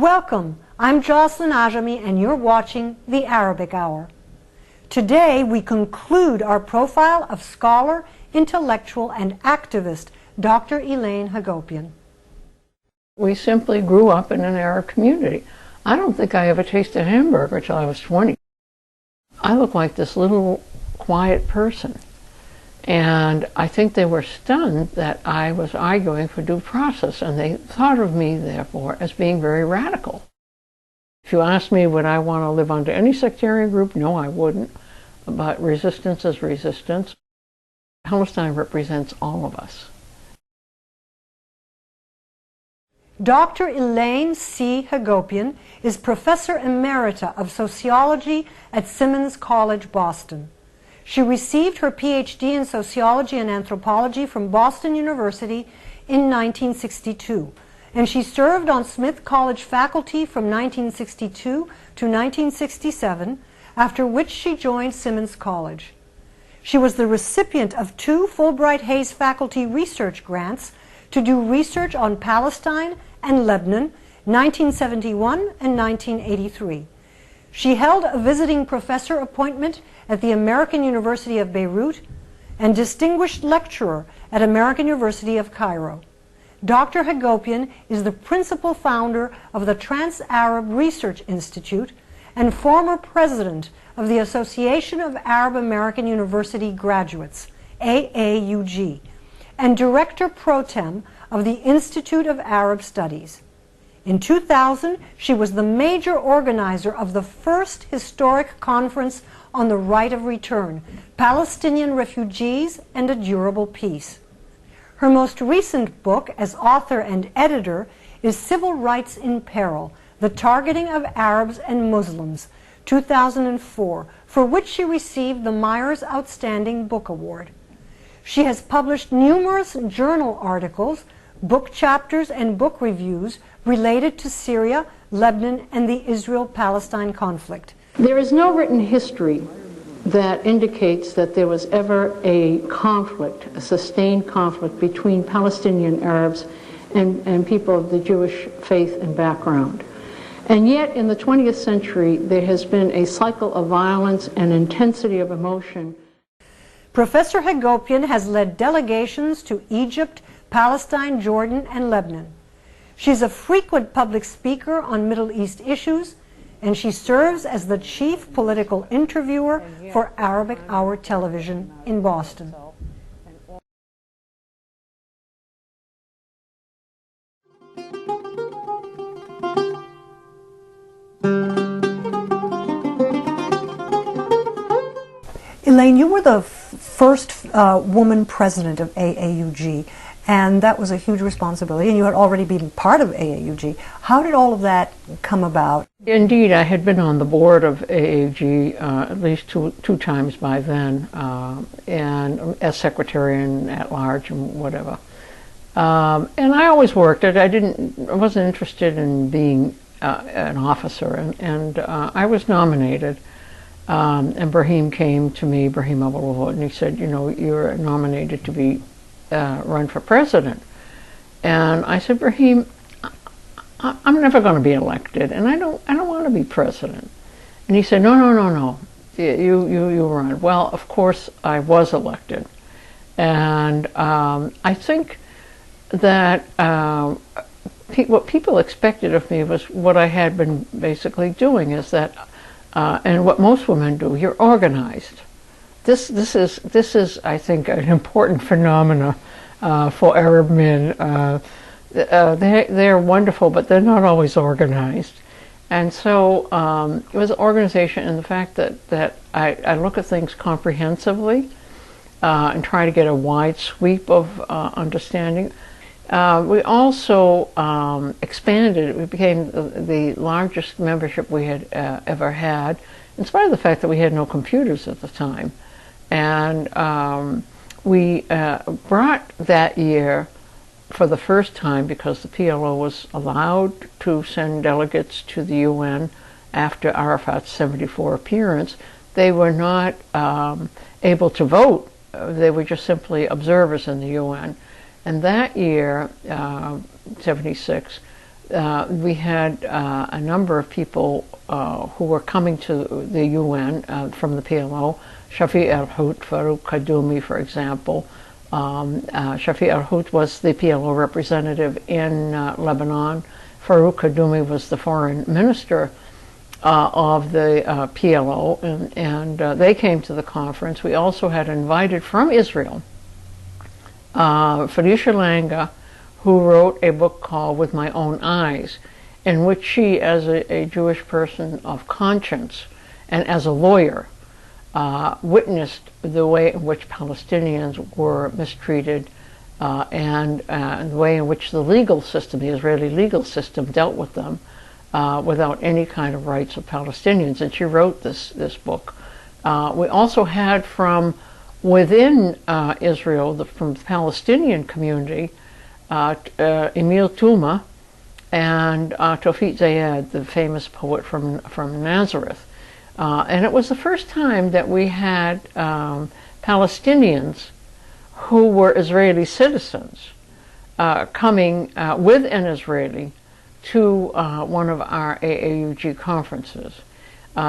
Welcome, I'm Jocelyn Ajami and you're watching The Arabic Hour. Today we conclude our profile of scholar, intellectual and activist Dr. Elaine Hagopian. We simply grew up in an Arab community. I don't think I ever tasted a hamburger till I was 20. I look like this little quiet person. And I think they were stunned that I was arguing for due process, and they thought of me, therefore, as being very radical. If you asked me would I want to live under any sectarian group, no, I wouldn't. But resistance is resistance. Palestine represents all of us. Dr. Elaine C. Hagopian is Professor Emerita of Sociology at Simmons College, Boston. She received her PhD in Sociology and Anthropology from Boston University in 1962, and she served on Smith College faculty from 1962 to 1967, after which she joined Simmons College. She was the recipient of 2 Fulbright-Hays Faculty Research Grants to do research on Palestine and Lebanon, 1971 and 1983. She held a visiting professor appointment at the American University of Beirut and distinguished lecturer at American University of Cairo. Dr. Hagopian is the principal founder of the Trans-Arab Research Institute and former president of the Association of Arab American University Graduates, AAUG, and director pro tem of the Institute of Arab Studies. In 2000, she was the major organizer of the first historic conference on the right of return, Palestinian Refugees and a Durable Peace. Her most recent book as author and editor is Civil Rights in Peril, The Targeting of Arabs and Muslims, 2004, for which she received the Myers Outstanding Book Award. She has published numerous journal articles, book chapters, and book reviews related to Syria, Lebanon, and the Israel-Palestine conflict. There is no written history that indicates that there was ever a conflict, a sustained conflict between Palestinian Arabs and people of the Jewish faith and background. And yet, in the 20th century, there has been a cycle of violence and intensity of emotion. Professor Hagopian has led delegations to Egypt, Palestine, Jordan, and Lebanon. She's a frequent public speaker on Middle East issues, and she serves as the chief political interviewer for Arabic Hour Television in Boston. Elaine, you were the first woman president of AAUG, and that was a huge responsibility, and you had already been part of AAUG. How did all of that come about? Indeed, I had been on the board of AAUG at least two times by then, and as secretary and at large and whatever. And I always worked it. I wasn't interested in being an officer, and I was nominated. And Brahim came to me, Brahim Abul, and he said, you know, you're nominated to be run for president. And I said, Brahim, I'm never going to be elected, and I don't want to be president. And he said, no, you run. Well, of course, I was elected, and I think that what people expected of me was what I had been basically doing, is that. And what most women do, you're organized. This is, I think, an important phenomena for Arab men. They're wonderful, but they're not always organized. And so it was organization, and the fact that I look at things comprehensively and try to get a wide sweep of understanding. We also expanded. We became the largest membership we had ever had, in spite of the fact that we had no computers at the time. And we brought that year, for the first time, because the PLO was allowed to send delegates to the UN after Arafat's 74 appearance, they were not able to vote. They were just simply observers in the UN. And that year, 76, we had a number of people who were coming to the UN from the PLO. Shafi al-Hout, Farouk Kaddoumi, for example. Shafi al-Hout was the PLO representative in Lebanon. Farouk Kaddoumi was the foreign minister of the PLO, and they came to the conference. We also had invited from Israel Felicia Langa, who wrote a book called With My Own Eyes, in which she, as a Jewish person of conscience and as a lawyer, witnessed the way in which Palestinians were mistreated and the way in which the legal system, the Israeli legal system, dealt with them without any kind of rights of Palestinians. And she wrote this book. We also had from within Israel, from the Palestinian community, Emil Tuma and Tawfiq Zayed, the famous poet from Nazareth. And it was the first time that we had Palestinians who were Israeli citizens coming with an Israeli to one of our AAUG conferences.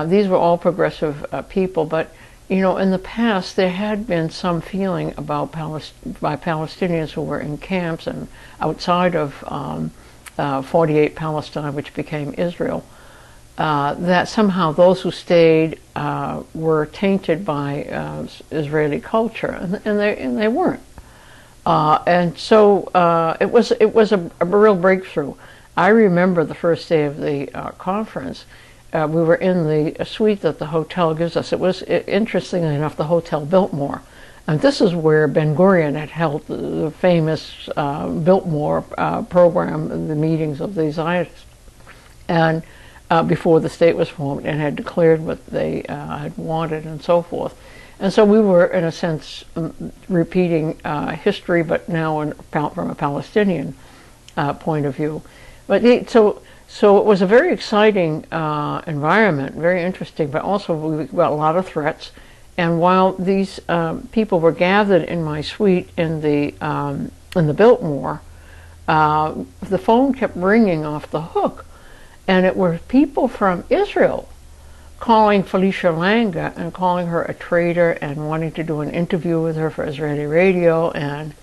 These were all progressive people, but you know, in the past there had been some feeling about by Palestinians who were in camps and outside of 48 Palestine, which became Israel, that somehow those who stayed were tainted by Israeli culture, and they weren't. And so it was a real breakthrough. I remember the first day of the conference. We were in the suite that the hotel gives us. It was, interestingly enough, the Hotel Biltmore. And this is where Ben-Gurion had held the famous Biltmore program, the meetings of the Zionists, and before the state was formed, and had declared what they had wanted and so forth. And so we were, in a sense, repeating history, but now from a Palestinian point of view. But so it was a very exciting environment, very interesting, but also we got a lot of threats. And while these people were gathered in my suite in the Biltmore, the phone kept ringing off the hook, and it were people from Israel calling Felicia Langa and calling her a traitor and wanting to do an interview with her for Israeli radio. And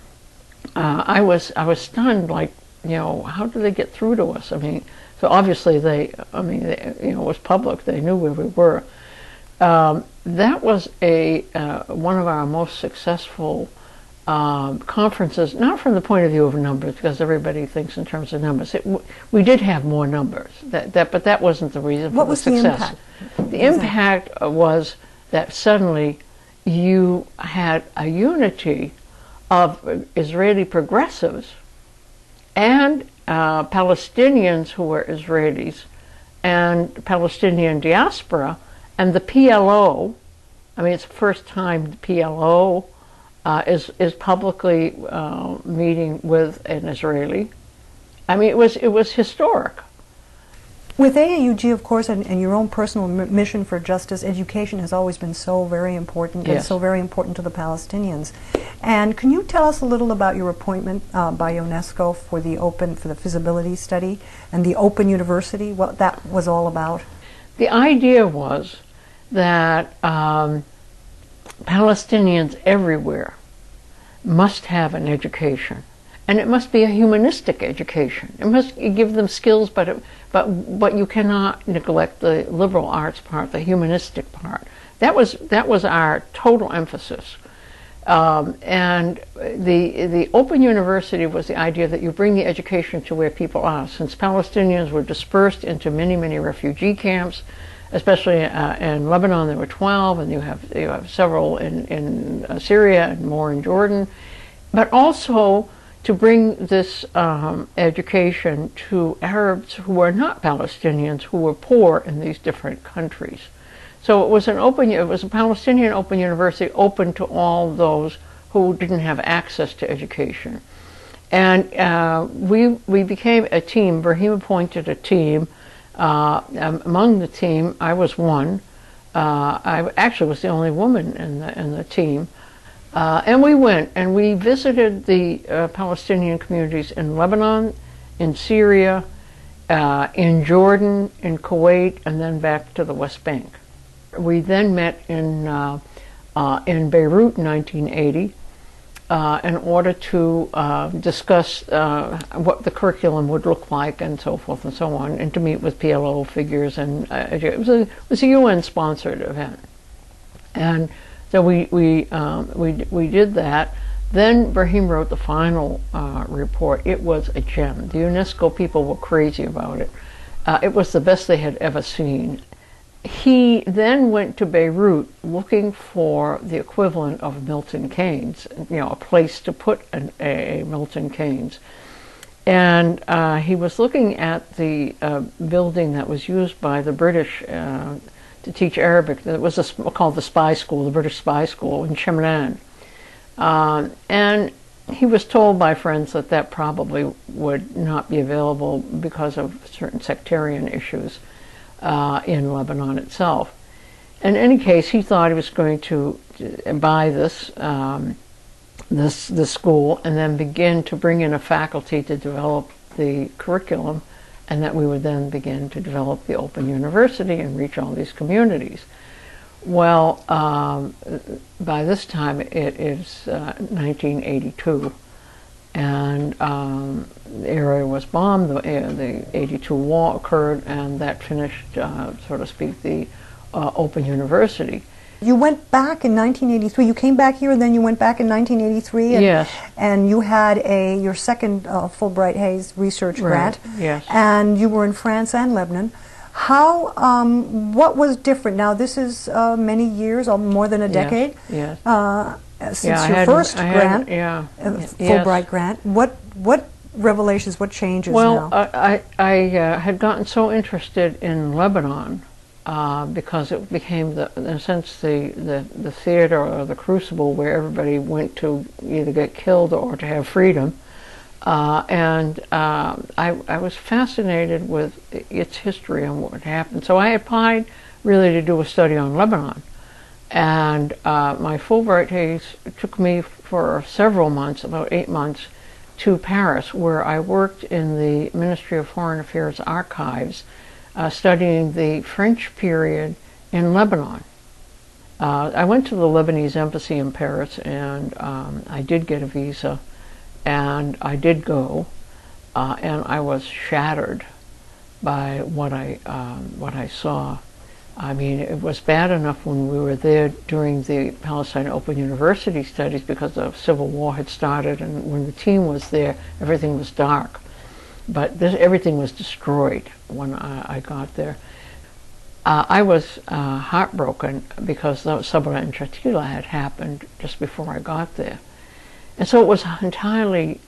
I was stunned, like, you know, how did they get through to us? I mean, so obviously they, it was public. They knew where we were. That was one of our most successful conferences, not from the point of view of numbers, because everybody thinks in terms of numbers. We did have more numbers, but that wasn't the reason for the success. What was the impact? The impact was that suddenly you had a unity of Israeli progressives and Palestinians who were Israelis and Palestinian diaspora, and the PLO. I mean, it's the first time the PLO is publicly meeting with an Israeli. I mean, it was historic. With AAUG, of course, and your own personal mission for justice, education has always been so very important, yes, and so very important to the Palestinians. And can you tell us a little about your appointment by UNESCO for the feasibility study and the Open University, what that was all about? The idea was that Palestinians everywhere must have an education, and it must be a humanistic education. It must give them skills, but you cannot neglect the liberal arts part, the humanistic part. That was our total emphasis. And the Open University was the idea that you bring the education to where people are. Since Palestinians were dispersed into many, many refugee camps, especially in Lebanon, there were 12, and you have several in Syria and more in Jordan, but also to bring this education to Arabs who were not Palestinians, who were poor in these different countries. So it was a Palestinian Open University, open to all those who didn't have access to education. And we became a team. Brahim appointed a team. Among the team, I was one. I actually was the only woman in the team. And we went and we visited the Palestinian communities in Lebanon, in Syria, in Jordan, in Kuwait, and then back to the West Bank. We then met in Beirut in 1980 in order to discuss what the curriculum would look like and so forth and so on, and to meet with PLO figures. And it was a UN-sponsored event. And so we did that. Then Brahim wrote the final report. It was a gem. The UNESCO people were crazy about it. It was the best they had ever seen. He then went to Beirut looking for the equivalent of Milton Keynes, a place to put a Milton Keynes. And he was looking at the building that was used by the British to teach Arabic. It was called the Spy School, the British Spy School in Chemlan. And he was told by friends that that probably would not be available because of certain sectarian issues in Lebanon itself. In any case, he thought he was going to buy this school and then begin to bring in a faculty to develop the curriculum, and that we would then begin to develop the Open University and reach all these communities. Well, by this time it is 1982, and the area was bombed. The 82 war occurred, and that finished, so to speak, the Open University. You went back in 1983. You came back here, and then you went back in 1983. And, yes. And you had your second Fulbright-Hays Research Grant. Right. Yes. And you were in France and Lebanon. What was different? Now, this is many years, or more than a decade. Yes. Since your first grant, Fulbright grant. What revelations? What changes? Well, now? I had gotten so interested in Lebanon. Because it became, in a sense, the theater or the crucible where everybody went to either get killed or to have freedom. And I was fascinated with its history and what happened. So I applied really to do a study on Lebanon. And my Fulbright-Hays took me for several months, about 8 months, to Paris, where I worked in the Ministry of Foreign Affairs archives, studying the French period in Lebanon. I went to the Lebanese embassy in Paris, and I did get a visa, and I did go, and I was shattered by what I saw. I mean, it was bad enough when we were there during the Palestine Open University studies because the civil war had started, and when the team was there, everything was dark. But everything was destroyed when I got there. I was heartbroken because the Sabra and Shatila had happened just before I got there. And so it was an entirely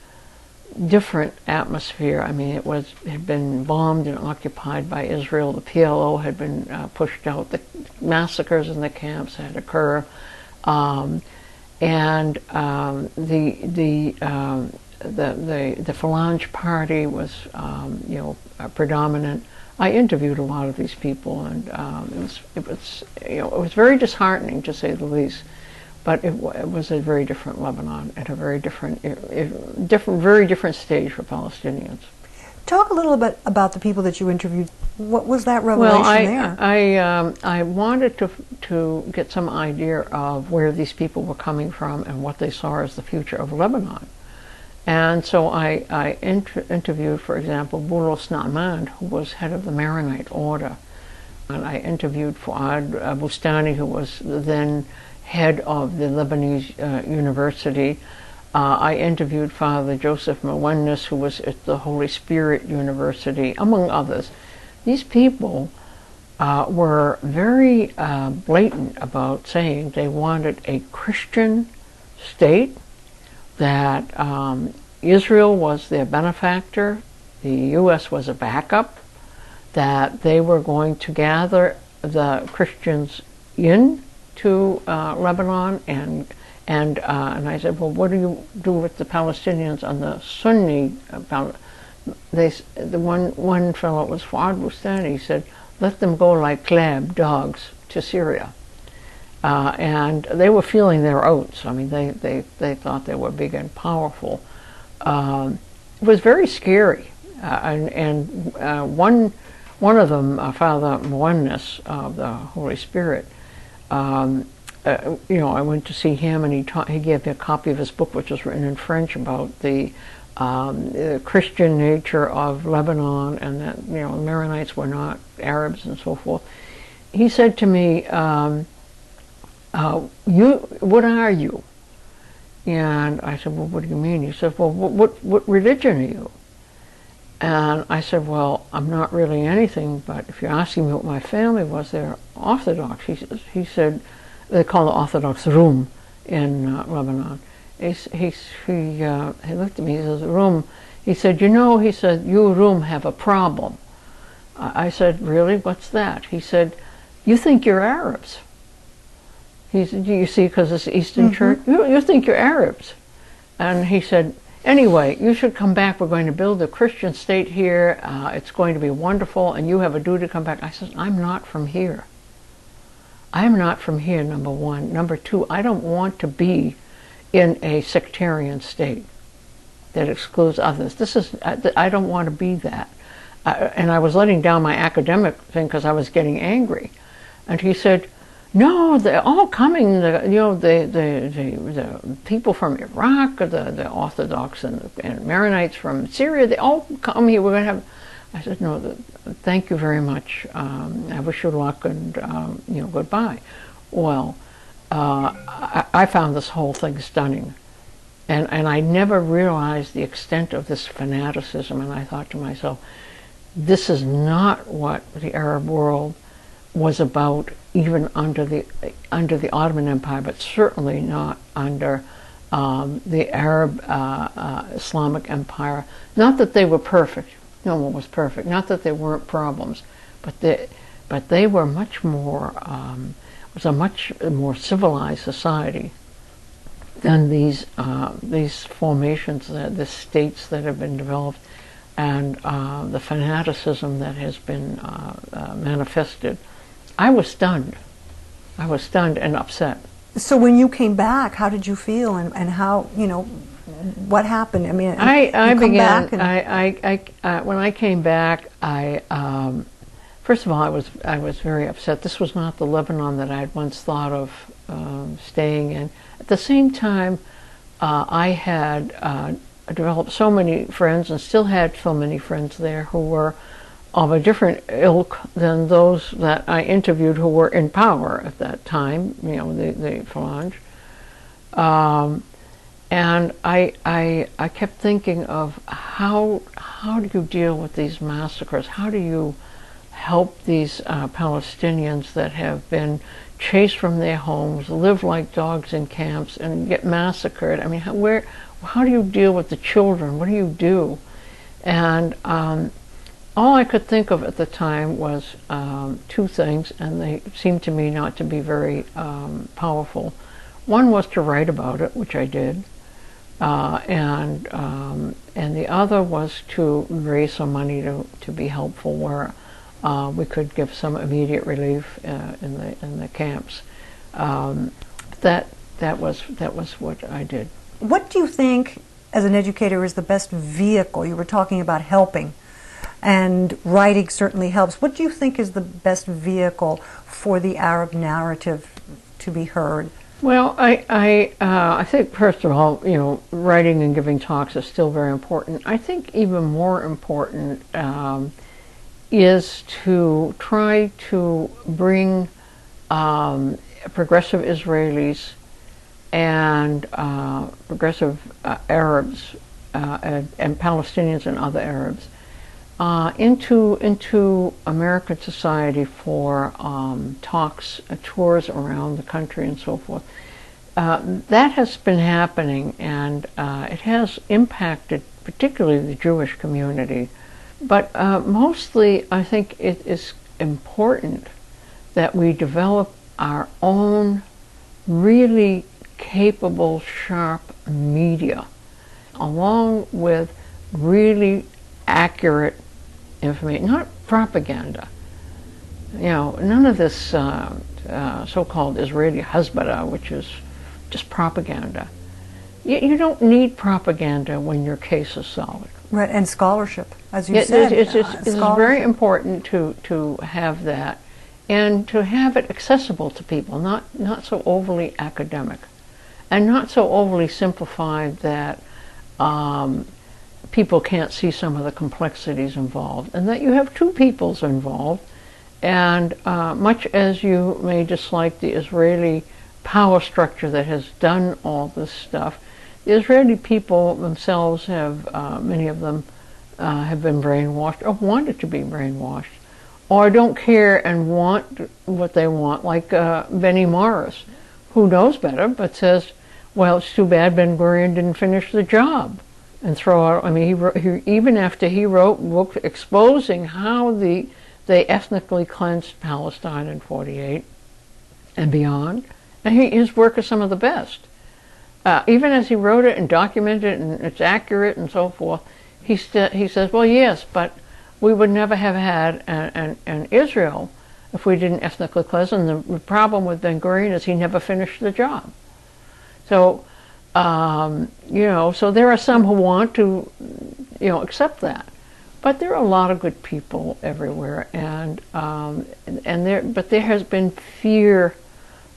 different atmosphere. I mean, it had been bombed and occupied by Israel. The PLO had been pushed out. The massacres in the camps had occurred. And the Phalange Party was, predominant. I interviewed a lot of these people, and it was very disheartening, to say the least. But it was a very different Lebanon and a very very different stage for Palestinians. Talk a little bit about the people that you interviewed. What was that revelation there? I wanted to get some idea of where these people were coming from and what they saw as the future of Lebanon. And so I interviewed, for example, Boulos Naaman, who was head of the Maronite order. And I interviewed Fuad Bustani, who was then head of the Lebanese University. I interviewed Father Joseph Mawennis, who was at the Holy Spirit University, among others. These people were very blatant about saying they wanted a Christian state, that Israel was their benefactor, the U.S. was a backup, that they were going to gather the Christians into Lebanon, and I said, well, what do you do with the Palestinians on the Sunni? One fellow, was Fuad Bustani, he said, let them go like Klab dogs to Syria. And they were feeling their oats. I mean, they thought they were big and powerful. It was very scary. One of them, Father Moennes of the Holy Spirit, I went to see him, and he gave me a copy of his book, which was written in French, about the Christian nature of Lebanon, and that the Maronites were not Arabs and so forth. He said to me, what are you? And I said, well, what do you mean? He said, well, what religion are you? And I said, well, I'm not really anything, but if you're asking me what my family was, they're Orthodox. He said, they call it Orthodox Rum in Lebanon. He looked at me, he says, Rum. He said, he said, you Rum have a problem. I said, really, what's that? He said, you think you're Arabs. He said, you see, because it's Eastern Church, you think you're Arabs. And he said, anyway, you should come back. We're going to build a Christian state here. It's going to be wonderful, and you have a duty to come back. I said, I'm not from here. I'm not from here, number one. Number two, I don't want to be in a sectarian state that excludes others. I don't want to be that. And I was letting down my academic thing because I was getting angry. And he said, no, they're all coming. The people from Iraq, the Orthodox and Maronites from Syria, they all come here. We're going to have. I said, no, thank you very much. I wish you luck, and goodbye. Well, I found this whole thing stunning, and I never realized the extent of this fanaticism. And I thought to myself, this is not what the Arab world was about, even under the Ottoman Empire, but certainly not under the Arab Islamic Empire. Not that they were perfect. No one was perfect. Not that there weren't problems, but they were much more. It was a much more civilized society than these formations, the states that have been developed, and the fanaticism that has been manifested. I was stunned. I was stunned and upset. So when you came back, how did you feel, and how, what happened? I mean, when I came back, first of all, I was very upset. This was not the Lebanon that I had once thought of staying in. At the same time, I had developed so many friends, and still had so many friends there, who were of a different ilk than those that I interviewed who were in power at that time, the Falange. And I kept thinking of how do you deal with these massacres? How do you help these Palestinians that have been chased from their homes, live like dogs in camps, and get massacred? I mean, how do you deal with the children? What do you do? And all I could think of at the time was two things, and they seemed to me not to be very powerful. One was to write about it, which I did, and the other was to raise some money to be helpful where we could give some immediate relief in the camps. That was what I did. What do you think, as an educator, is the best vehicle? You were talking about helping, and writing certainly helps. What do you think is the best vehicle for the Arab narrative to be heard? Well, I think, first of all, writing and giving talks is still very important. I think even more important is to try to bring progressive Israelis and progressive Arabs and Palestinians and other Arabs into American society for talks, tours around the country and so forth. That has been happening, and it has impacted particularly the Jewish community. But mostly I think it is important that we develop our own really capable, sharp media, along with really accurate information, not propaganda. None of this so-called Israeli Hasbara, which is just propaganda. You don't need propaganda when your case is solid. Right, and scholarship, as you It- said. it's scholarship. very important to have that, and to have it accessible to people, not so overly academic, and not so overly simplified that people can't see some of the complexities involved, and that you have two peoples involved. And much as you may dislike the Israeli power structure that has done all this stuff, the Israeli people themselves have, many of them, have been brainwashed or wanted to be brainwashed, or don't care and want what they want, like Benny Morris, who knows better but says, well, it's too bad Ben Gurion didn't finish the job, and throw out, I mean, even after he wrote books exposing how they ethnically cleansed Palestine in '48 and beyond, and his work is some of the best. Even as he wrote it and documented it and it's accurate and so forth, he says, well, yes, but we would never have had an Israel if we didn't ethnically cleanse, and the problem with Ben Gurion is he never finished the job. So, so there are some who want to, accept that. But there are a lot of good people everywhere, but there has been fear.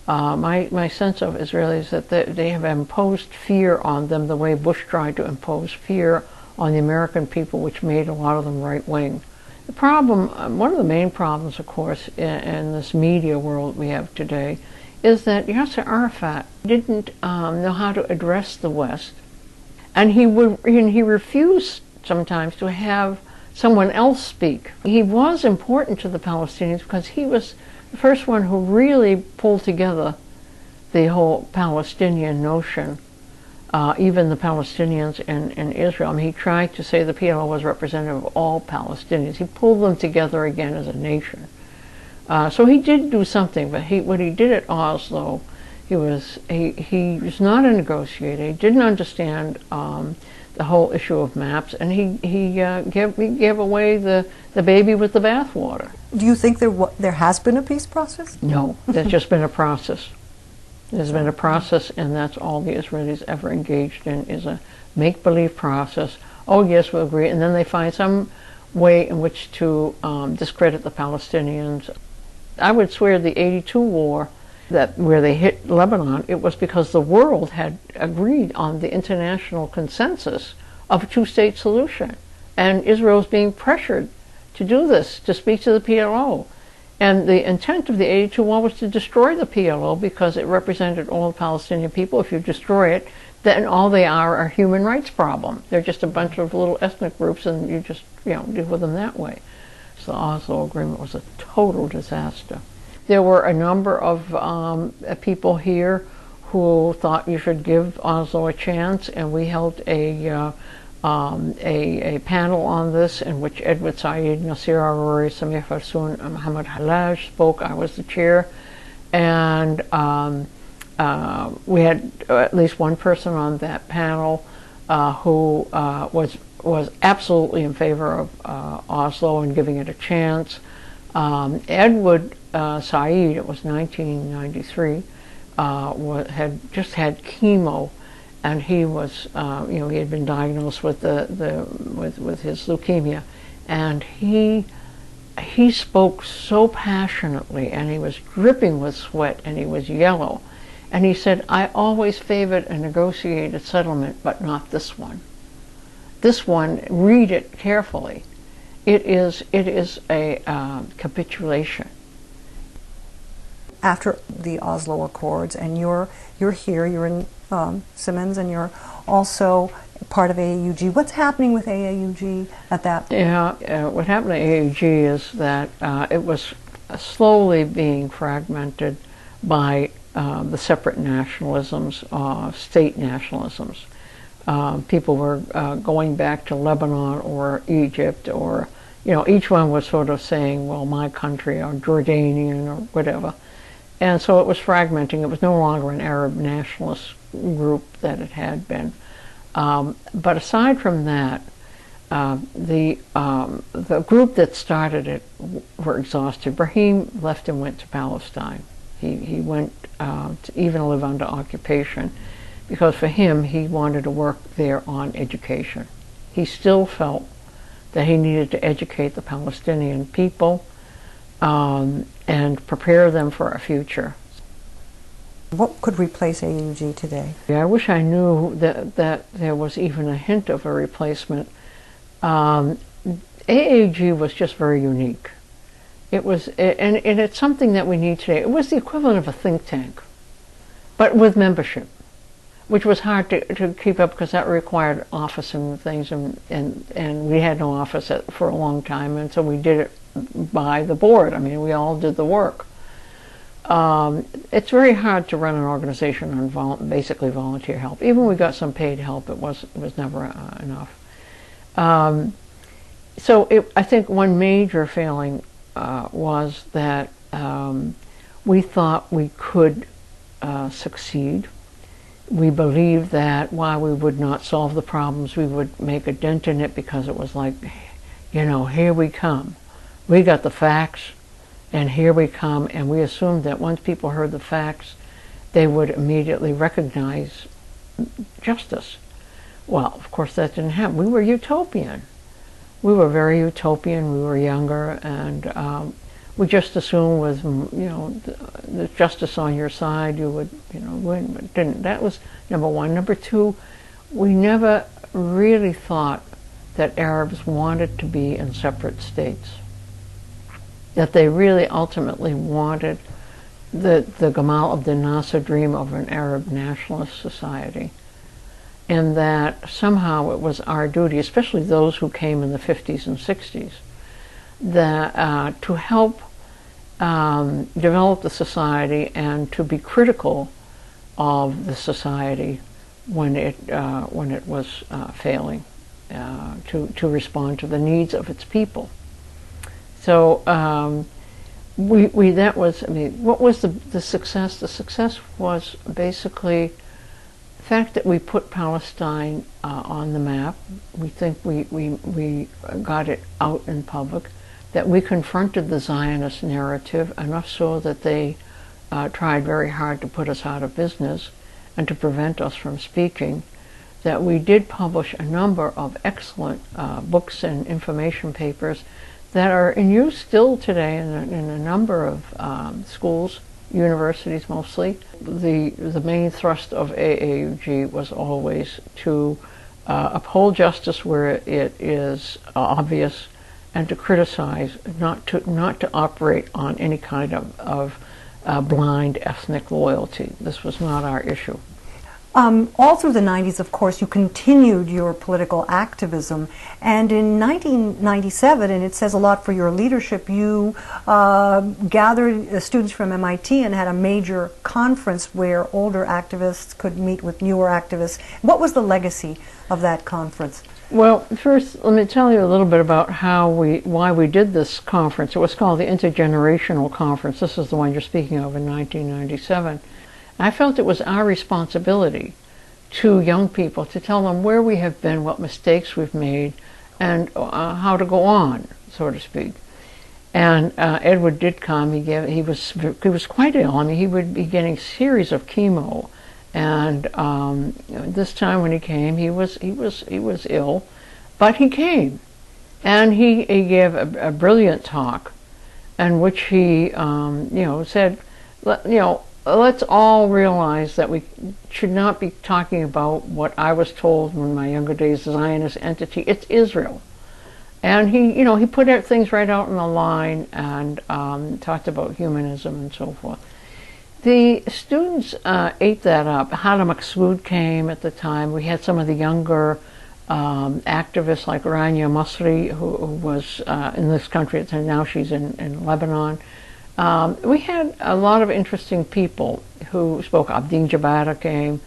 My sense of Israelis is that they have imposed fear on them the way Bush tried to impose fear on the American people, which made a lot of them right-wing. The problem, one of the main problems, of course, in this media world we have today, is that Yasser Arafat didn't know how to address the West, and he refused sometimes to have someone else speak. He was important to the Palestinians because he was the first one who really pulled together the whole Palestinian notion, even the Palestinians in Israel. I mean, he tried to say the PLO was representative of all Palestinians. He pulled them together again as a nation. So he did do something, but what he did at Oslo, he was not a negotiator. He didn't understand the whole issue of maps, and he gave away the baby with the bathwater. Do you think there has been a peace process? No, there's just been a process. There's been a process, and that's all the Israelis ever engaged in, is a make-believe process. Oh, yes, we'll agree. And then they find some way in which to discredit the Palestinians. I would swear the '82 war, where they hit Lebanon, it was because the world had agreed on the international consensus of a two-state solution. And Israel was being pressured to do this, to speak to the PLO. And the intent of the '82 war was to destroy the PLO because it represented all the Palestinian people. If you destroy it, then all they are a human rights problem. They're just a bunch of little ethnic groups, and you just deal with them that way. So the Oslo Agreement was a total disaster. There were a number of people here who thought you should give Oslo a chance, and we held a panel on this in which Edward Said, Nasir Arori, Samir Farsoon, and Mohammed Halaj spoke. I was the chair, and we had at least one person on that panel who was absolutely in favor of Oslo and giving it a chance. Edward Said, it was 1993, had just had chemo, and he was, he had been diagnosed with with his leukemia, and he spoke so passionately, and he was dripping with sweat, and he was yellow, and he said, "I always favored a negotiated settlement, but not this one. This one, read it carefully. It is a capitulation." After the Oslo Accords, and you're here, you're in Simmons, and you're also part of AAUG. What's happening with AAUG at that point? Yeah, what happened to AAUG is that it was slowly being fragmented by the separate nationalisms, state nationalisms. People were going back to Lebanon or Egypt, or each one was sort of saying, well, my country, or Jordanian, or whatever. And so it was fragmenting. It was no longer an Arab nationalist group that it had been. But aside from that, the group that started it were exhausted. Brahim left and went to Palestine. He went to even live under occupation, because for him, he wanted to work there on education. He still felt that he needed to educate the Palestinian people and prepare them for a future. What could replace AUG today? I wish I knew that there was even a hint of a replacement. AAG was just very unique. It was, and it's something that we need today. It was the equivalent of a think tank, but with membership, which was hard to keep up because that required office and things, and we had no office for a long time, and so we did it by the board. I mean, we all did the work. It's very hard to run an organization on basically volunteer help. Even we got some paid help, it was never enough. So I think one major failing was that we thought we could succeed. We believed that while we would not solve the problems, we would make a dent in it, because it was like, you know, here we come. We got the facts, and here we come, and we assumed that once people heard the facts, they would immediately recognize justice. Well, of course that didn't happen. We were utopian. We were very utopian. We were younger, and we just assumed with, you know, the justice on your side, you would, you know, win. But didn't. That was number one. Number two, we never really thought that Arabs wanted to be in separate states. That they really ultimately wanted the Gamal Abdel Nasser dream of an Arab nationalist society. And that somehow it was our duty, especially those who came in the 50s and 60s, that, to help develop the society and to be critical of the society when it was failing, to respond to the needs of its people. So that was, I mean, what was the success? The success was basically the fact that we put Palestine on the map. We think we got it out in public, that we confronted the Zionist narrative enough so that they tried very hard to put us out of business and to prevent us from speaking, that we did publish a number of excellent books and information papers that are in use still today in a number of schools, universities mostly. The main thrust of AAUG was always to uphold justice where it is obvious, and to criticize, not to operate on any kind of blind ethnic loyalty. This was not our issue. All through the 90s, of course, you continued your political activism, and in 1997, and it says a lot for your leadership, you gathered students from MIT and had a major conference where older activists could meet with newer activists. What was the legacy of that conference? Well, first, let me tell you a little bit about why we did this conference. It was called the Intergenerational Conference. This is the one you're speaking of in 1997. I felt it was our responsibility to young people to tell them where we have been, what mistakes we've made, and how to go on, so to speak. And Edward did come. He was quite ill. I mean, he would be getting a series of chemo, and this time when he came, he was ill, but he came, and he gave a brilliant talk, in which he said, let's all realize that we should not be talking about what I was told in my younger days, Zionist entity. It's Israel. And he put things right out in the line, and talked about humanism and so forth. The students ate that up. Hada Maqsood came at the time. We had some of the younger activists like Rania Masri, who was in this country at the time. Now she's in Lebanon. We had a lot of interesting people who spoke. Abdin Jabara came,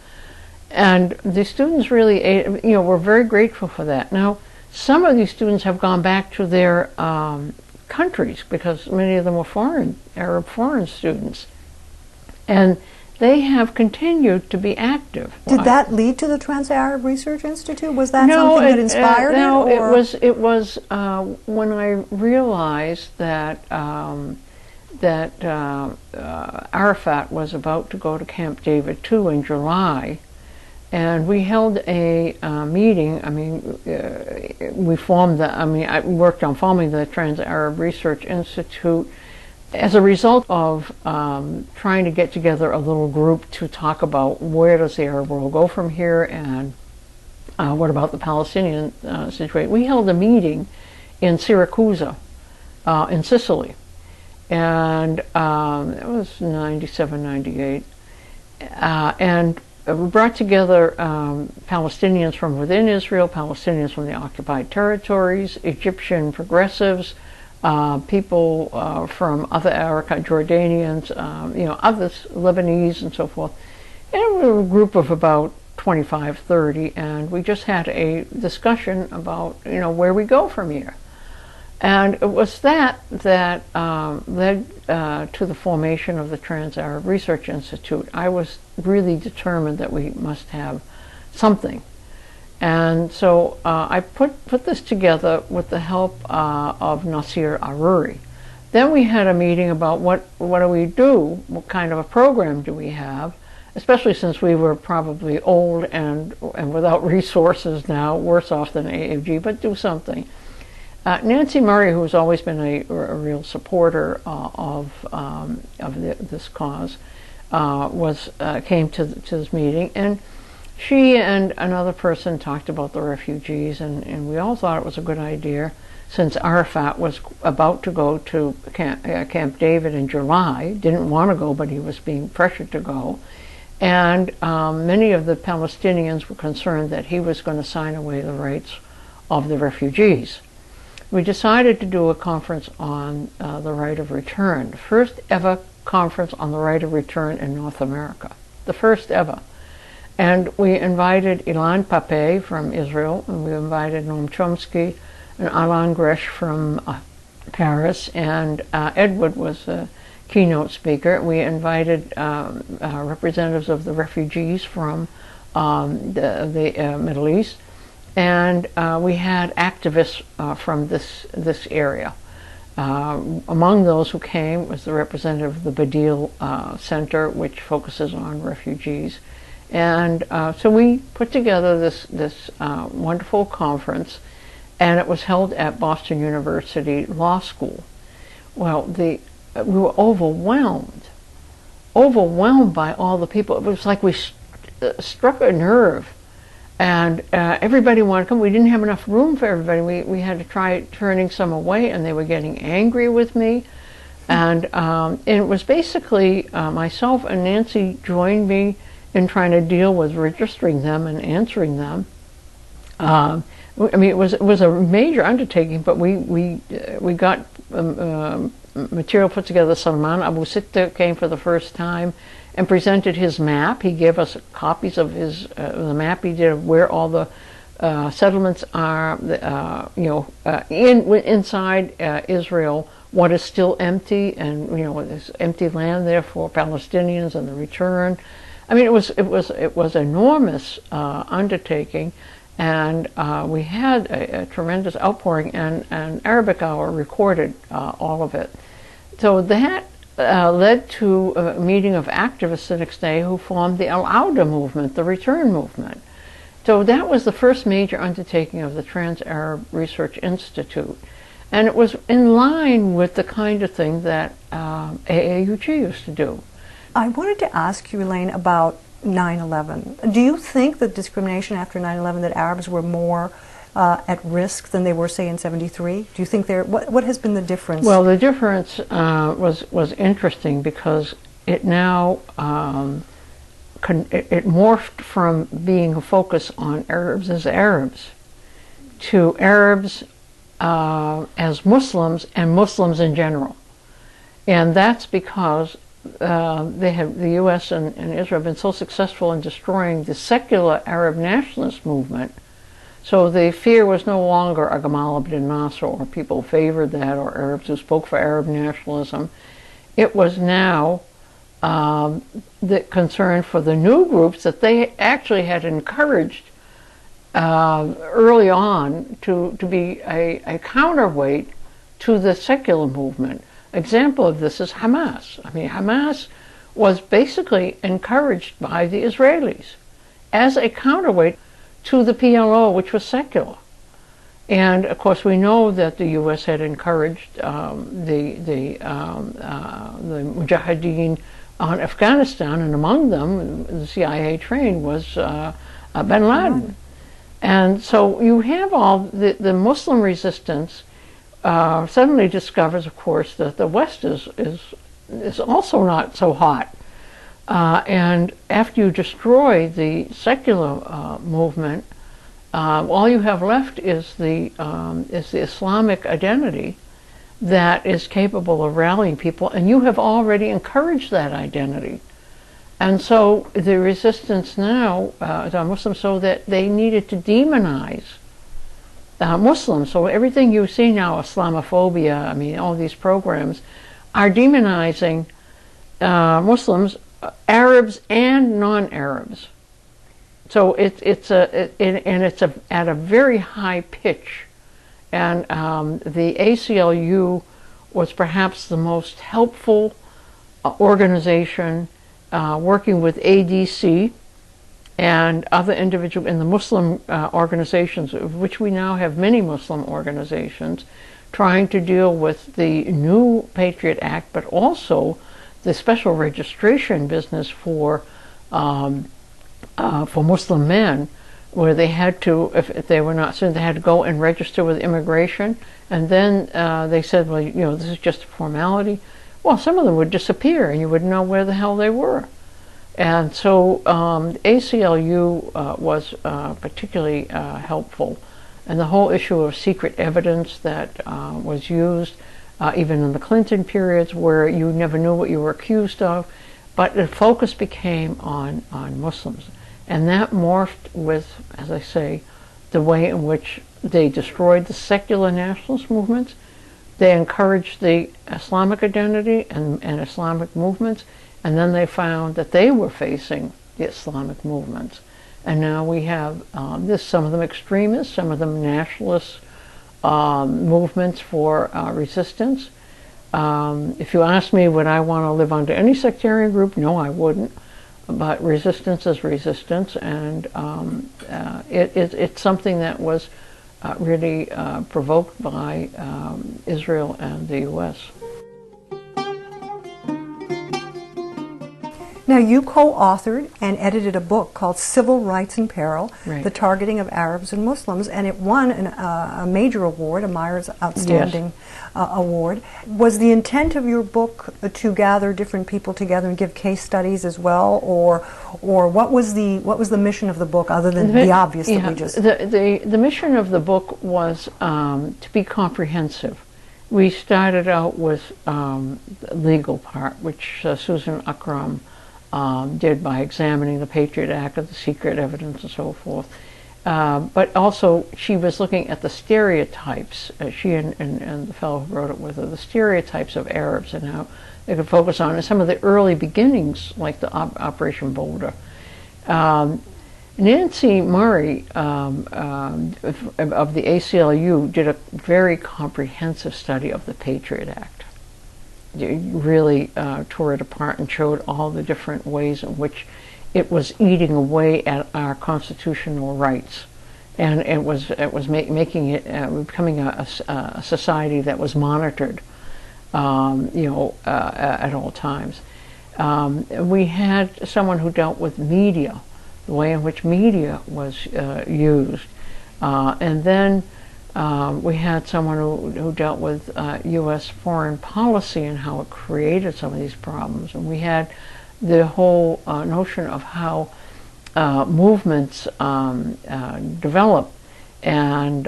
and the students really, were very grateful for that. Now, some of these students have gone back to their countries, because many of them were Arab foreign students, and they have continued to be active. Did that lead to the Trans-Arab Research Institute? Was that something that inspired it? No, it was when I realized that Arafat was about to go to Camp David II in July, And we held a meeting. I mean, we formed the, I worked on forming the Trans-Arab Research Institute as a result of trying to get together a little group to talk about where does the Arab world go from here, and what about the Palestinian situation. We held a meeting in Syracuse, in Sicily, and it was 97, 98, and we brought together Palestinians from within Israel, Palestinians from the occupied territories, Egyptian progressives, people from other Africa, Jordanians, others, Lebanese, and so forth. And we were a group of about 25, 30, and we just had a discussion about, where we go from here. And it was that led to the formation of the Trans-Arab Research Institute. I was really determined that we must have something. And so I put this together with the help of Nasir Aruri. Then we had a meeting about what do we do, what kind of a program do we have, especially since we were probably old and without resources now, worse off than AAG, but do something. Nancy Murray, who has always been a real supporter of this cause, came to this meeting, and she and another person talked about the refugees, and we all thought it was a good idea, since Arafat was about to go to Camp David in July, didn't want to go, but he was being pressured to go, and many of the Palestinians were concerned that he was going to sign away the rights of the refugees. We decided to do a conference on the right of return, the first ever conference on the right of return in North America, the first ever. And we invited Ilan Pappé from Israel, and we invited Noam Chomsky and Alain Gresh from Paris, and Edward was a keynote speaker. We invited representatives of the refugees from the Middle East, and we had activists from this area. Among those who came was the representative of the Badil Center, which focuses on refugees. And so we put together this wonderful conference, and it was held at Boston University Law School. Well, we were overwhelmed by all the people. It was like we struck a nerve. And everybody wanted to come. We didn't have enough room for everybody. We had to try turning some away, and they were getting angry with me. And it was basically myself and Nancy joined me in trying to deal with registering them and answering them. I mean, it was a major undertaking, but we got material put together. Salman Abu Sitta came for the first time and presented his map. He gave us copies of his the map he did of where all the settlements are, inside Israel, what is still empty, and there's empty land there for Palestinians and the return. I mean, it was enormous undertaking, and we had a tremendous outpouring, and Arabic Hour recorded all of it. So that led to a meeting of activists the next day who formed the Al-Auda movement, the return movement. So that was the first major undertaking of the Trans-Arab Research Institute. And it was in line with the kind of thing that AAUG used to do. I wanted to ask you, Elaine, about 9/11. Do you think that discrimination after 9/11, that Arabs were more at risk than they were, say, in '73? Do you think what has been the difference? Well, the difference was interesting because it now it morphed from being a focus on Arabs as Arabs to Arabs as Muslims and Muslims in general, and that's because the U.S. and Israel have been so successful in destroying the secular Arab nationalist movement. So the fear was no longer a Gamal Abdel Nasser, or people favored that, or Arabs who spoke for Arab nationalism. It was now the concern for the new groups that they actually had encouraged early on to be a counterweight to the secular movement. Example of this is Hamas. I mean, Hamas was basically encouraged by the Israelis. as a counterweight to the PLO, which was secular. And of course, we know that the U.S. had encouraged the Mujahideen on Afghanistan, and among them, the CIA trained was bin Laden. And so you have all the Muslim resistance suddenly discovers, of course, that the West is also not so hot. And after you destroy the secular movement, all you have left is the Islamic identity that is capable of rallying people, and you have already encouraged that identity. And so the resistance now are Muslims, so that they needed to demonize Muslims. So everything you see now, Islamophobia, I mean, all these programs are demonizing Muslims, Arabs and non-Arabs. So it's at a very high pitch, and the ACLU was perhaps the most helpful organization working with ADC and other individuals in the Muslim organizations, of which we now have many Muslim organizations, trying to deal with the new Patriot Act, but also the special registration business for Muslim men, where they had to, if they were not citizens, they had to go and register with immigration, and then they said, well, you know, this is just a formality. Well, some of them would disappear, and you wouldn't know where the hell they were. And so ACLU was particularly helpful, and the whole issue of secret evidence that was used, even in the Clinton periods, where you never knew what you were accused of, but the focus became on Muslims. And that morphed with, as I say, the way in which they destroyed the secular nationalist movements. They encouraged the Islamic identity and Islamic movements, and then they found that they were facing the Islamic movements. And now we have some of them extremists, some of them nationalist movements for resistance. If you ask me, would I want to live under any sectarian group? No, I wouldn't. But resistance is resistance, and it's something that was really provoked by Israel and the U.S. Now, you co-authored and edited a book called Civil Rights in Peril, Right. The Targeting of Arabs and Muslims, and it won a major award, a Myers Outstanding Award. Was the intent of your book to gather different people together and give case studies as well, or what was the mission of the book, other than the obvious that we just... The mission of the book was to be comprehensive. We started out with the legal part, which Susan Akram did by examining the Patriot Act, of the secret evidence and so forth. But also she was looking at the stereotypes, she and the fellow who wrote it with her, the stereotypes of Arabs and how they could focus on some of the early beginnings, like the Operation Boulder. Nancy Murray of the ACLU did a very comprehensive study of the Patriot Act. It really tore it apart and showed all the different ways in which it was eating away at our constitutional rights, and it was making it becoming a society that was monitored, at all times. We had someone who dealt with media, the way in which media was used, and then we had someone who dealt with U.S. foreign policy and how it created some of these problems. And we had the whole notion of how movements develop and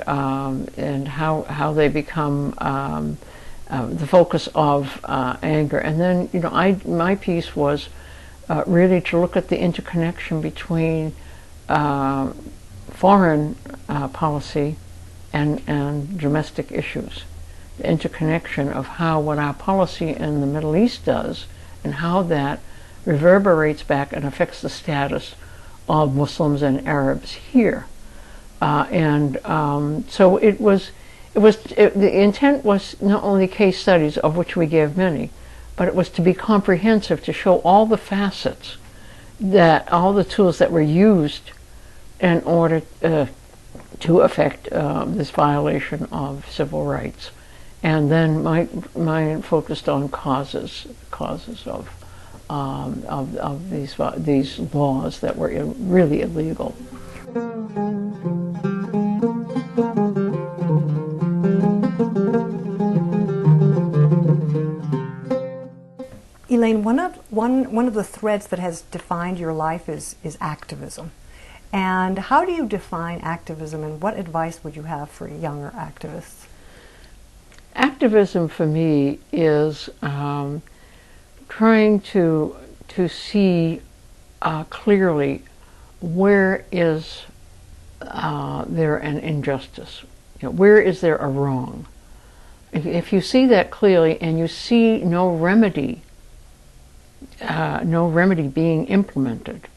how they become the focus of anger. And then, my piece was really to look at the interconnection between foreign policy and domestic issues, the interconnection of how what our policy in the Middle East does and how that reverberates back and affects the status of Muslims and Arabs here. So the intent was not only case studies, of which we gave many, but it was to be comprehensive, to show all the facets, that all the tools that were used in order to affect this violation of civil rights. And then mine focused on causes of these laws that were really illegal. Elaine, one of the threads that has defined your life is activism. And how do you define activism, and what advice would you have for younger activists? Activism for me is trying to see clearly where is there an injustice, where is there a wrong. If you see that clearly and you see no remedy being implemented,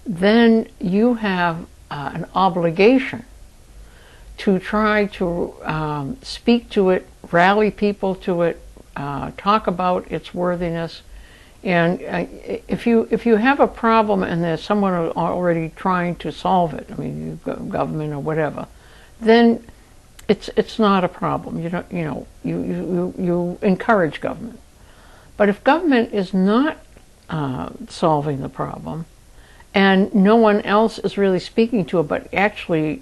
then you have an obligation to try to speak to it, rally people to it, talk about its worthiness. And if you have a problem and there's someone already trying to solve it, I mean, you've got government or whatever, then it's not a problem. You encourage government. But if government is not solving the problem, and no one else is really speaking to it, but actually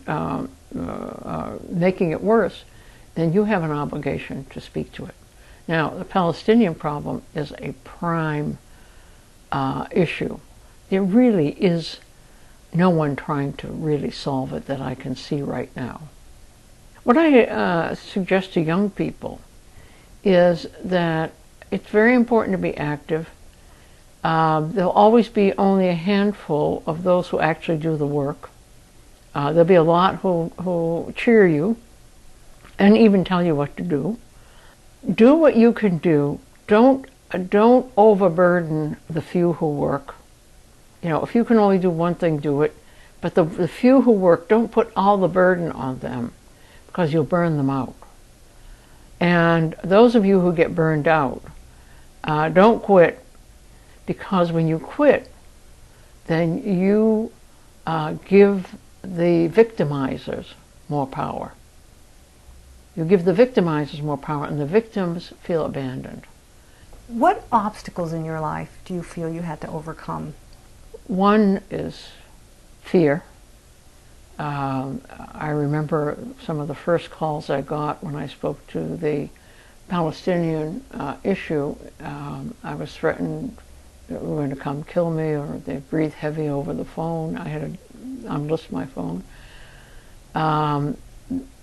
making it worse, then you have an obligation to speak to it. Now, the Palestinian problem is a prime issue. There really is no one trying to really solve it that I can see right now. What I suggest to young people is that it's very important to be active. There'll always be only a handful of those who actually do the work. There'll be a lot who cheer you and even tell you what to do. Do what you can do. Don't overburden the few who work. If you can only do one thing, do it. But the few who work, don't put all the burden on them, because you'll burn them out. And those of you who get burned out, don't quit, because when you quit, then you give the victimizers more power. You give the victimizers more power, and the victims feel abandoned. What obstacles in your life do you feel you had to overcome? One is fear. I remember some of the first calls I got when I spoke to the Palestinian issue. I was threatened that they were going to come kill me, or they breathe heavy over the phone. I had to unlist my phone.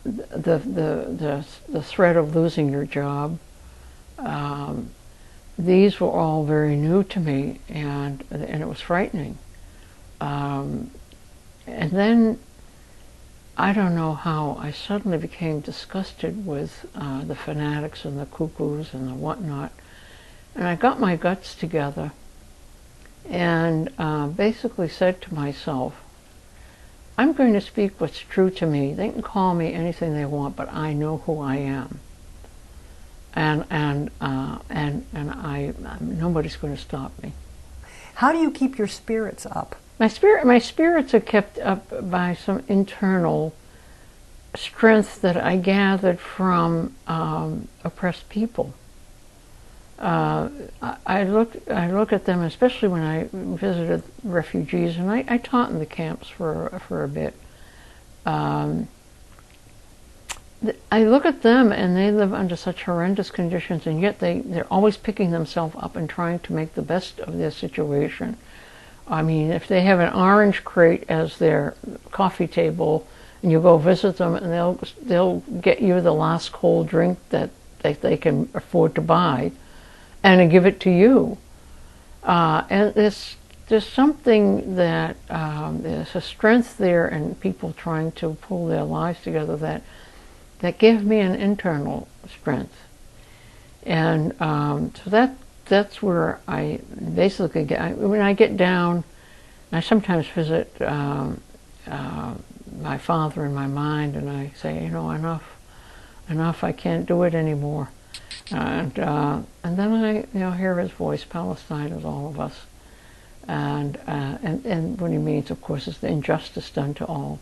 The threat of losing your job. These were all very new to me, and it was frightening. And then, I don't know how, I suddenly became disgusted with the fanatics and the cuckoos and the whatnot. And I got my guts together and basically said to myself, I'm going to speak what's true to me. They can call me anything they want, but I know who I am. And nobody's going to stop me. How do you keep your spirits up? My spirits are kept up by some internal strength that I gathered from oppressed people. I look at them, especially when I visited refugees, and I taught in the camps for a bit. I look at them, and they live under such horrendous conditions, and yet they're always picking themselves up and trying to make the best of their situation. I mean, if they have an orange crate as their coffee table, and you go visit them, and they'll get you the last cold drink that they can afford to buy, and give it to you. And there's something that there's a strength there in people trying to pull their lives together that give me an internal strength. And so that's where I basically when I get down, I sometimes visit my father in my mind, and I say, enough, I can't do it anymore. And then I hear his voice. Palestine is all of us. and what he means, of course, is the injustice done to all.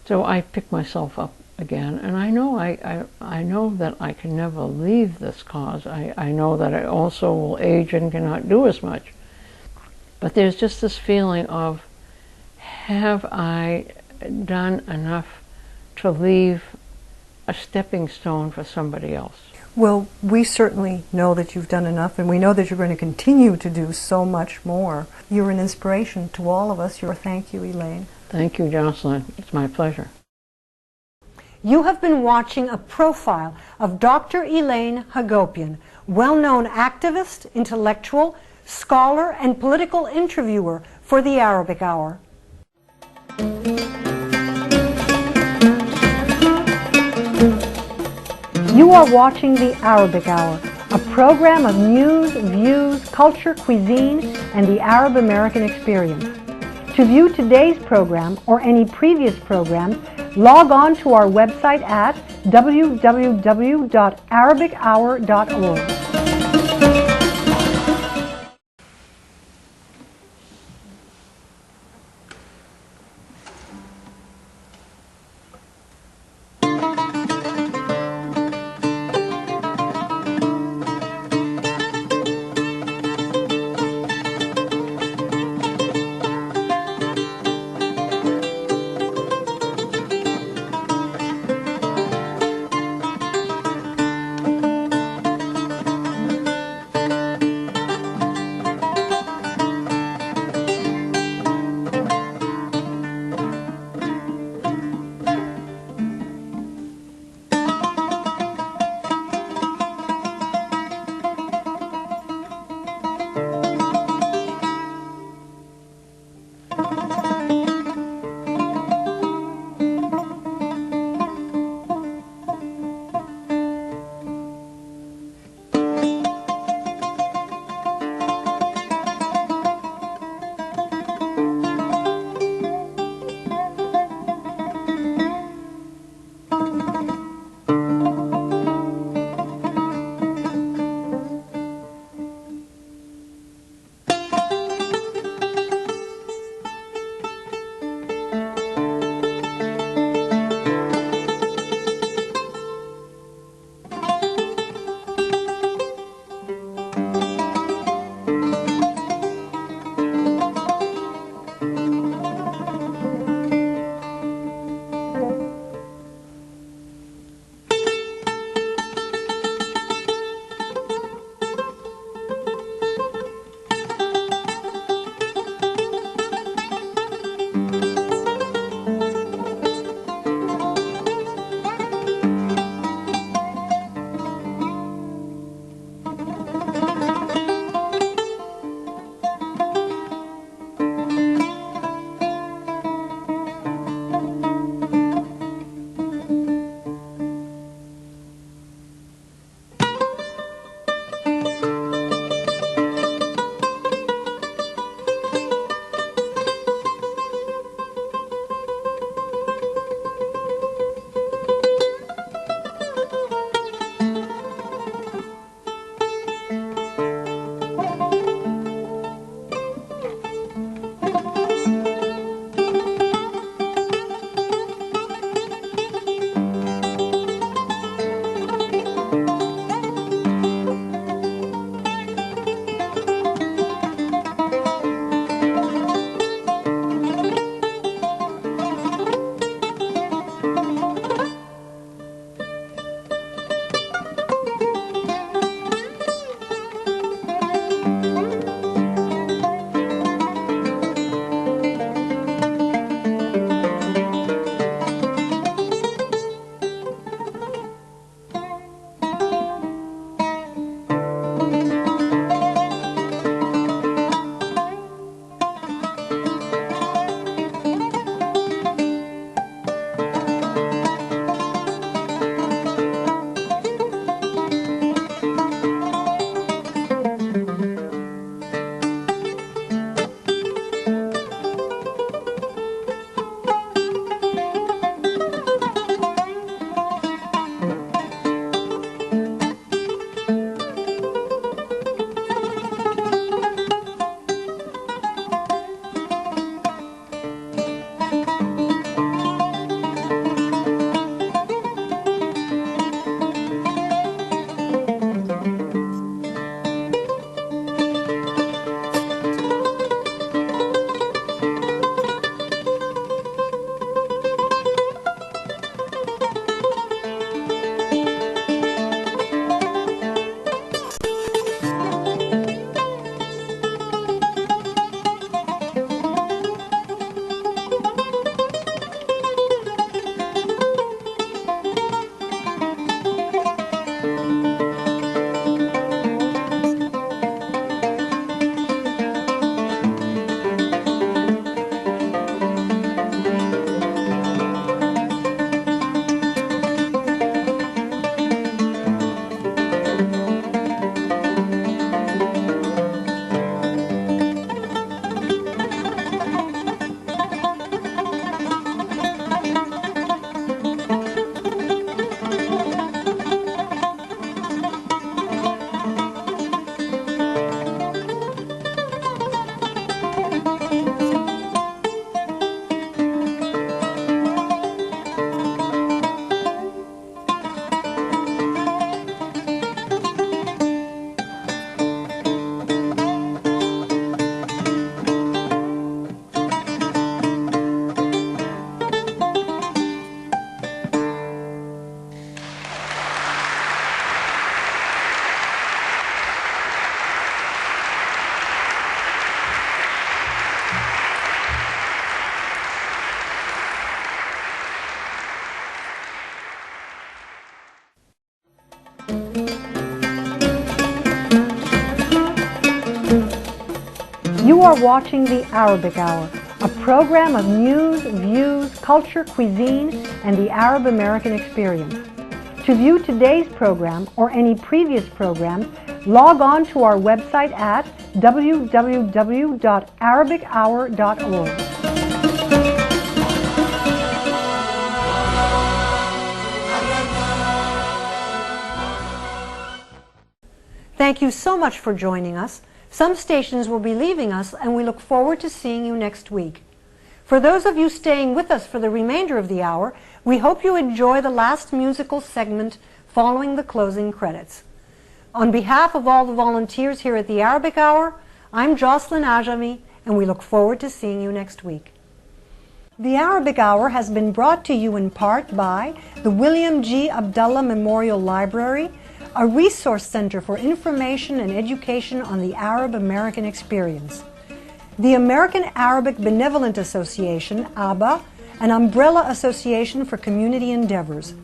So I pick myself up again, and I know I know that I can never leave this cause. I know that I also will age and cannot do as much. But there's just this feeling of, have I done enough to leave a stepping stone for somebody else? Well, we certainly know that you've done enough, and we know that you're going to continue to do so much more. You're an inspiration to all of us. Thank you, Elaine. Thank you, Jocelyn. It's my pleasure. You have been watching a profile of Dr. Elaine Hagopian, well-known activist, intellectual, scholar, and political interviewer for the Arabic Hour. You are watching the Arabic Hour, a program of news, views, culture, cuisine, and the Arab American experience. To view today's program or any previous programs, log on to our website at www.arabichour.org. You are watching the Arabic Hour, a program of news, views, culture, cuisine, and the Arab American experience. To view today's program or any previous programs, log on to our website at www.arabichour.org. Thank you so much for joining us. Some stations will be leaving us, and we look forward to seeing you next week. For those of you staying with us for the remainder of the hour, we hope you enjoy the last musical segment following the closing credits. On behalf of all the volunteers here at the Arabic Hour, I'm Jocelyn Ajami, and we look forward to seeing you next week. The Arabic Hour has been brought to you in part by the William G. Abdullah Memorial Library, a resource center for information and education on the Arab American experience. The American Arabic Benevolent Association, ABA, an umbrella association for community endeavors.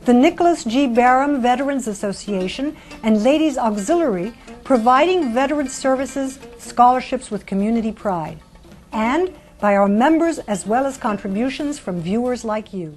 The Nicholas G. Barham Veterans Association and Ladies Auxiliary, providing veteran services, scholarships with community pride. And by our members as well as contributions from viewers like you.